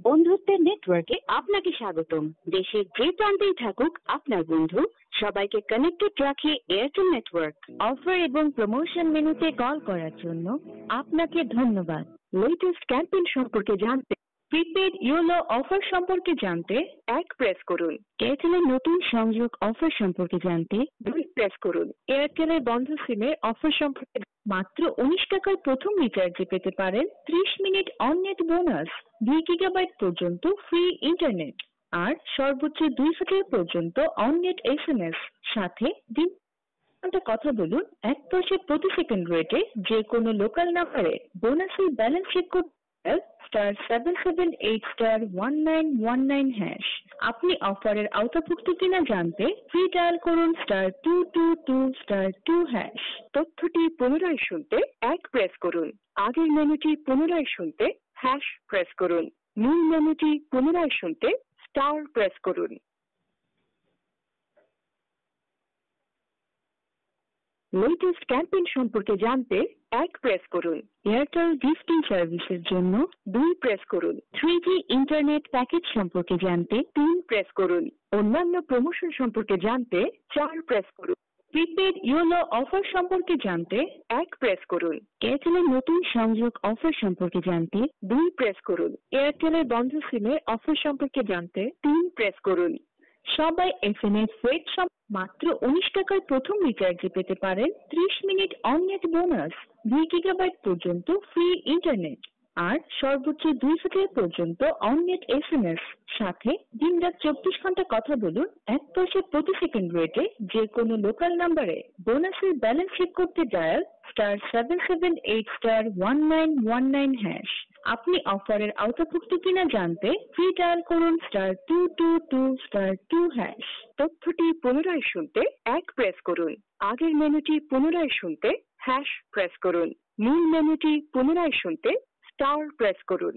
বন্ধুত্বের নেটওয়ার্কে আপনাকে স্বাগতম। দেশের যে প্রান্তেই থাকুক আপনার বন্ধু সবাইকে কানেক্টেড রাখে এয়ারটেল নেটওয়ার্ক। অফার এবং প্রমোশন মেনুতে কল করার জন্য আপনাকে ধন্যবাদ। লেটেস্ট ক্যাম্পেইন সম্পর্কে জানতে, প্রিপেড ইয়োলো অফার সম্পর্কে জানতে 1 প্রেস করুন। এয়ারটেলের নতুন সংযোগ অফার সম্পর্কে জানতে 2 প্রেস করুন। এয়ারটেলের বন্ধ সিমের অফার সম্পর্কে মাত্র 19 টাকার প্রথম রিচার্জে পেতে পারেন 30 minute on net bonus, 2 gigabyte পর্যন্ত ফ্রি ইন্টারনেট আর সর্বোচ্চ 2 পর্যন্ত অন নেট SMS। সাথে দিন কথা বলুন 1% প্রতি সেকেন্ড রেটে যে কোনো লোকাল নাম্বারে। বোনাসের ব্যালেন্স চেক করতে *778*1919#। আপনি অফারের আওতাভুক্ত কিনা জানতে ফ্রি ডায়াল করুন *222*2#। তথ্যটি পুনরায় শুনতে 1 প্রেস করুন। আগের মেনুটি পুনরায় শুনতে হ্যাশ প্রেস করুন। মূল মেনুটি পুনরায় শুনতে স্টার প্রেস করুন। লেটেস্ট ক্যাম্পেইন সম্পর্কে জানতে 1 প্রেস করুন। এয়ারটেল গিফটিং সার্ভিসের জন্য 2 প্রেস করুন। 3G ইন্টারনেট প্যাকেজ সম্পর্কে জানতে 3 প্রেস করুন। অন্যান্য প্রমোশন সম্পর্কে জানতে 4 প্রেস করুন। প্রিপেড ইয়োলো অফার সম্পর্কে জানতে 1 প্রেস করুন। এয়ারটেলের নতুন সংযোগ অফার সম্পর্কে জানতে 2 প্রেস করুন। এয়ারটেলের বন্ধ সিমের অফার সম্পর্কে জানতে 3 প্রেস করুন। সবাই SMS ওয়েট মাত্র 19 টাকার প্রথম রিচার্জে পেতে পারেন 30 minute on net bonus, 2 gigabyte পর্যন্ত ফ্রি ইন্টারনেট আর সর্বোচ্চ 2 পর্যন্ত অন নেট SMS। সাথে দিনরাত 24 ঘন্টা কথা বলুন 1% প্রতি সেকেন্ড রেটে যে কোনো লোকাল নাম্বারে। বোনাসের ব্যালেন্স চেক করতে ডায়াল *778*1919#। আপনি অফারের আওতাভুক্ত কিনা জানতে ফ্রি ডায়াল করুন *222*2#। তথ্যটি পুনরায় শুনতে 1 প্রেস করুন। আগের মেনুটি পুনরায় শুনতে হ্যাশ প্রেস করুন। মূল মেনুটি পুনরায় শুনতে স্টার প্রেস করুন।